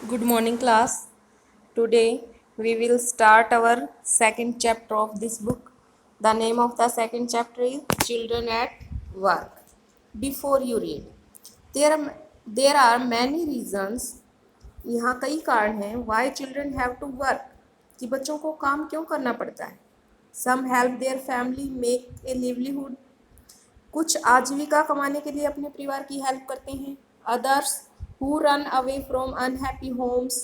Good morning, class. Today we will start our second chapter of this book. The name of the second chapter is Children at Work. Before you read, there are many reasons. यहाँ कई कारण हैं why children have to work, कि बच्चों को काम क्यों करना पड़ता है. Some help their family make a livelihood. कुछ आजीविका कमाने के लिए अपने परिवार की हेल्प करते हैं. Others who run away from unhappy homes.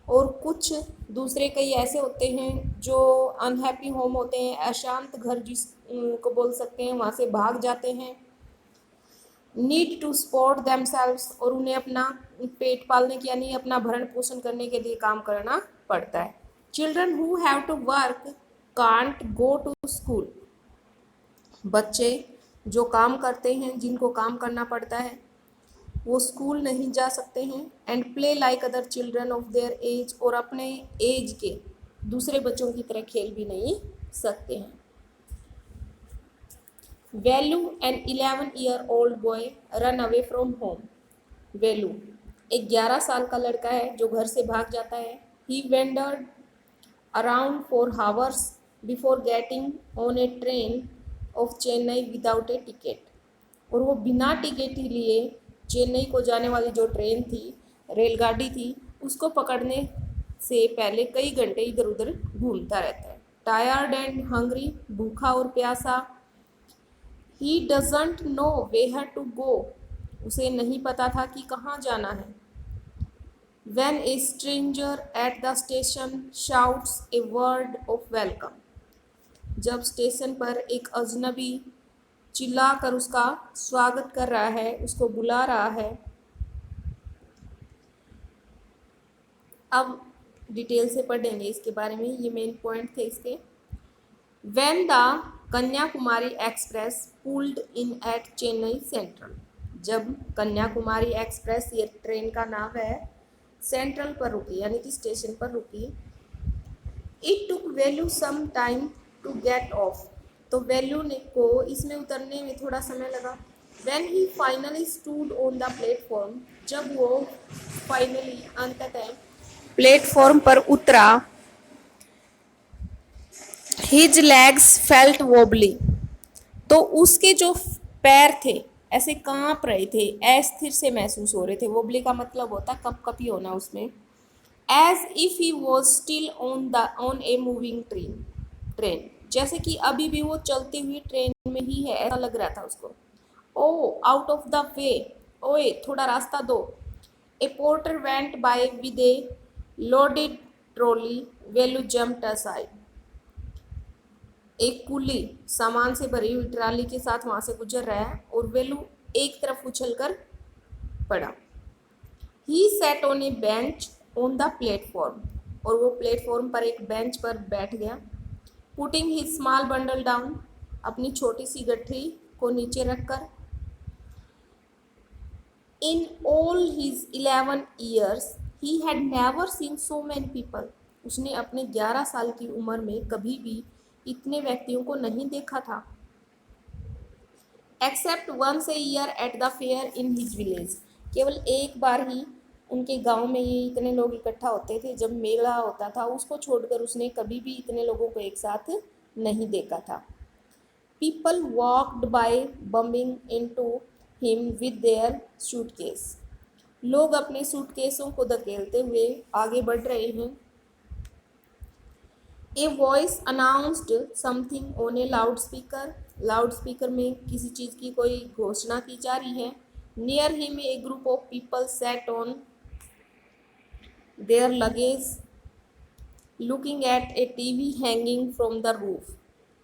और कुछ दूसरे कई ऐसे होते हैं जो अनहैप्पी होम होते हैं, अशांत घर जिस को बोल सकते हैं, वहाँ से भाग जाते हैं. Need to support themselves. और उन्हें अपना पेट पालने के यानी अपना भरण पोषण करने के लिए काम करना पड़ता है. Children who have to work can't go to school. बच्चे जो काम करते हैं, जिनको काम करना पड़ता है, वो स्कूल नहीं जा सकते हैं. And play like other children of their age. और अपने एज के दूसरे बच्चों की तरह खेल भी नहीं सकते हैं. Velu an 11-year-old boy run away from home. Velu एक 11 साल का लड़का है जो घर से भाग जाता है. He wandered around for hours before getting on a train of Chennai without a ticket. और वो बिना टिकट ही लिए चेन्नई को जाने वाली जो ट्रेन थी, रेलगाड़ी थी, उसको पकड़ने से पहले कई घंटे इधर उधर घूमता रहता है. टायर्ड एंड हंग्री, भूखा और प्यासा. He doesn't know where to go. उसे नहीं पता था कि कहाँ जाना है. When a stranger at the station shouts a word of welcome. जब स्टेशन पर एक अजनबी चिल्लाकर उसका स्वागत कर रहा है, उसको बुला रहा है. अब डिटेल से पढ़ेंगे इसके बारे में, ये मेन पॉइंट थे इसके. When the Kanyakumari express pulled in at Chennai central. जब कन्याकुमारी एक्सप्रेस, ये ट्रेन का नाम है, सेंट्रल पर रुकी यानी कि स्टेशन पर रुकी. It took Velu some time to get off. तो वैल्यू ने को इसमें उतरने में थोड़ा समय लगा. When he finally stood on the platform. जब वो फाइनली अंततः प्लेटफॉर्म पर उतरा. His legs felt wobbly. तो उसके जो पैर थे ऐसे कांप रहे थे, अस्थिर से महसूस हो रहे थे. वोबली का मतलब होता कपकपी होना उसमें. As if he was still on a moving train. जैसे कि अभी भी वो चलती हुई ट्रेन में ही है, ऐसा लग रहा था उसको. Oh out of the way. ओए थोड़ा रास्ता दो. A porter went by with a loaded trolley. Velu jumped aside. एक कुली सामान से भरी हुई ट्राली के साथ वहां से गुजर रहा है और वैल्यू एक तरफ उछलकर पड़ा. He sat on A bench on the platform. और वो प्लेटफॉर्म पर एक बेंच पर बैठ गया. Putting his small bundle down. अपनी छोटी सी गठरी को नीचे रखकर. In all his 11 years he had never seen so many people. उसने अपने 11 साल की उम्र में कभी भी इतने व्यक्तियों को नहीं देखा था. Except once a year at the fair in his village. केवल एक बार ही उनके गांव में ये इतने लोग इकट्ठा होते थे जब मेला होता था. उसको छोड़कर उसने कभी भी इतने लोगों को एक साथ नहीं देखा था. People walked by bumping into him with their suitcase. लोग अपने सूटकेसों को धकेलते हुए आगे बढ़ रहे हैं. A voice announced something on A loud speaker. Loud speaker में किसी चीज़ की कोई घोषणा की जा रही है. Near him a group of people sat on their luggage looking at A TV hanging from the roof.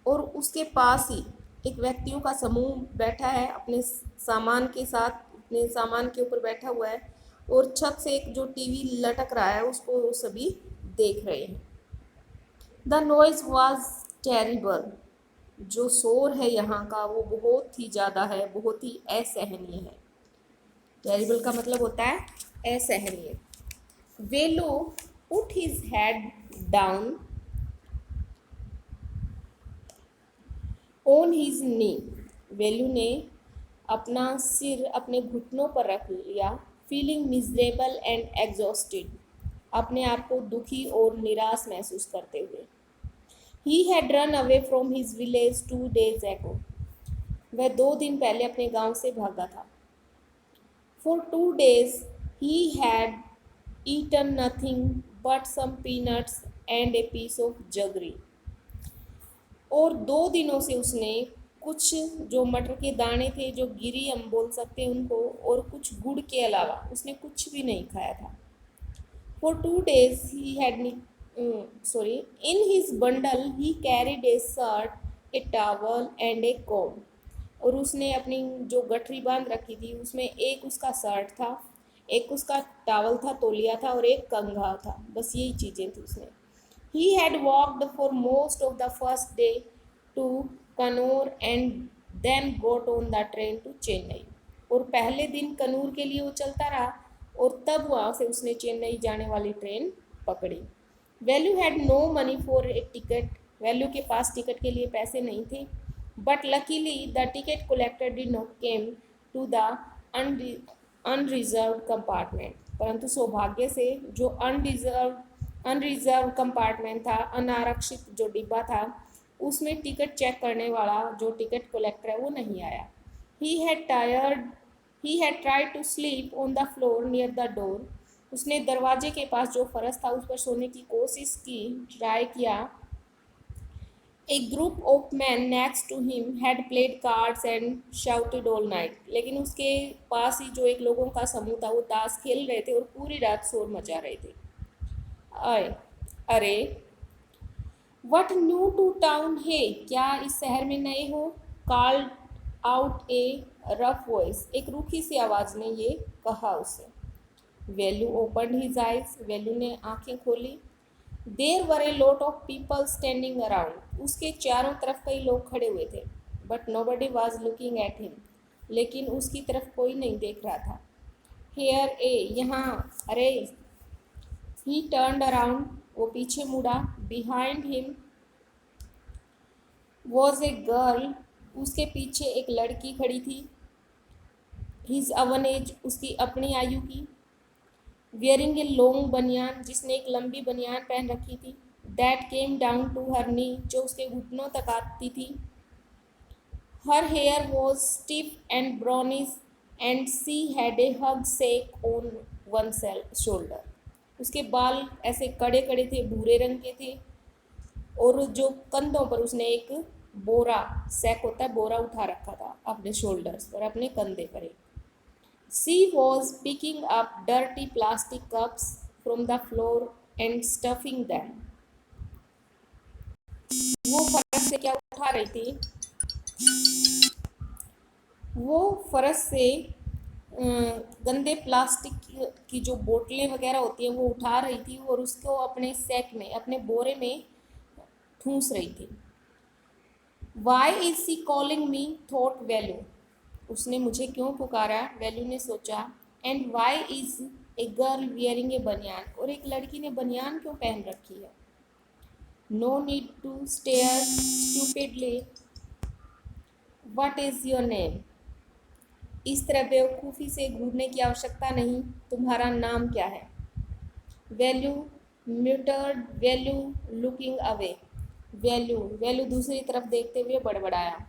और उसके पास ही एक व्यक्तियों का समूह बैठा है अपने सामान के साथ. अपने सामान के ऊपर बैठा हुआ है और छत से एक जो टीवी लटक रहा है उसको वो सभी देख रहे हैं. The noise was terrible. जो शोर है यहाँ का वो बहुत ही ज़्यादा है, बहुत ही असहनीय है. टेरिबल का मतलब होता है असहनीय. Velu put his head down on his knee. Velu ने अपना सिर अपने घुटनों पर रख लिया. Feeling miserable and exhausted. अपने आप को दुखी और निराश महसूस करते हुए। He had run away from his village 2 days ago. वह 2 दिन पहले अपने गांव से भागा था। For 2 days he had eaten nothing but some peanuts and a piece of jaggery. और 2 दिनों से उसने कुछ जो मटर के दाने थे, जो गिरी हम बोल सकते हैं उनको, और कुछ गुड़ के अलावा उसने कुछ भी नहीं खाया था। For 2 days he had in his bundle he carried a shirt, a towel and a comb. और उसने अपनी जो गठरी बांध रखी थी उसमें एक उसका शर्ट था, एक उसका टावल था, तौलिया था, और एक कंघा था। बस यही चीज़ें थी उसने। He had walked for most of the first day to Kannur and then got on the train to Chennai. और पहले दिन कन्नूर के लिए वो चलता रहा और तब वहाँ से उसने चेन्नई जाने वाली ट्रेन पकड़ी। Velu had no money for a ticket. Velu के पास टिकट के लिए पैसे नहीं थे। But luckily the ticket collector did not came to the unreserve compartment. परंतु सौभाग्य से जो अनरिजर्व कंपार्टमेंट था, अनारक्षित जो डिब्बा था, उसमें टिकट चेक करने वाला जो टिकट कलेक्टर है वो नहीं आया। He had tried to sleep on the floor near the door. उसने दरवाजे के पास जो फर्श था उस पर सोने की कोशिश की, ट्राई किया। A group of men next to him had played cards and shouted all night. लेकिन उसके पास ही जो एक लोगों का समूह था वो ताश खेल रहे थे और पूरी रात शोर मचा रहे थे। अरे वट न्यू टू टाउन है, क्या इस शहर में नए हो? Called out a rough voice, एक रूखी सी आवाज़ ने ये कहा उसे। Velu open his eyes, Velu ने आंखें खोली। There were a lot of people standing around, उसके चारों तरफ कई लोग खड़े हुए थे। But nobody was looking at him, लेकिन उसकी तरफ कोई नहीं देख रहा था। हेयर ए, यहाँ, अरे। ही टर्न्ड अराउंड, वो पीछे मुड़ा। Behind him was a girl, उसके पीछे एक लड़की खड़ी थी। हिज अवन एज, उसकी अपनी आयु की। वेयरिंग ए लॉन्ग बनियान, जिसने एक लंबी बनियान पहन रखी थी। That came down to her knee, जो उसके घुटनों तक आती थी। Her hair was stiff and brownish and she had a huge sack on one shoulder, उसके बाल ऐसे कड़े कड़े थे, भूरे रंग के थे, और जो कंधों पर उसने एक बोरा, सैक होता है, बोरा उठा रखा था अपने शोल्डर्स पर, अपने कंधे पर एक। She was picking up dirty plastic cups from the floor and stuffing them. वो फर्श से क्या उठा रही थी? वो फर्श से गंदे प्लास्टिक की जो बोतलें वगैरह होती हैं वो उठा रही थी और उसको अपने सैक में, अपने बोरे में ठूंस रही थी। Why is she calling me? thought Velu, उसने मुझे क्यों पुकारा? वैल्यू ने सोचा। And why is a girl wearing a banian, और एक लड़की ने बनियान क्यों पहन रखी है? No need to stare stupidly, what is your name, इस तरह बेवकूफ़ी से घूरने की आवश्यकता नहीं, तुम्हारा नाम क्या है? Velu muttered, Velu looking away, Velu दूसरी तरफ देखते हुए बड़बड़ाया।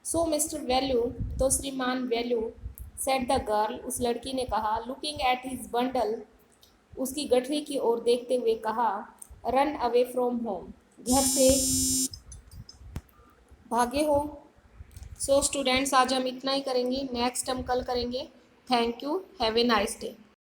सो मिस्टर वैल्यू, तो श्रीमान वैल्यू, सेड द गर्ल, उस लड़की ने कहा। लुकिंग एट हिज बंडल, उसकी गठरी की ओर देखते हुए कहा। रन अवे फ्रॉम होम, घर से भागे हो। सो स्टूडेंट्स, आज हम इतना ही करेंगे, नेक्स्ट हम कल करेंगे। Thank you, have a nice day.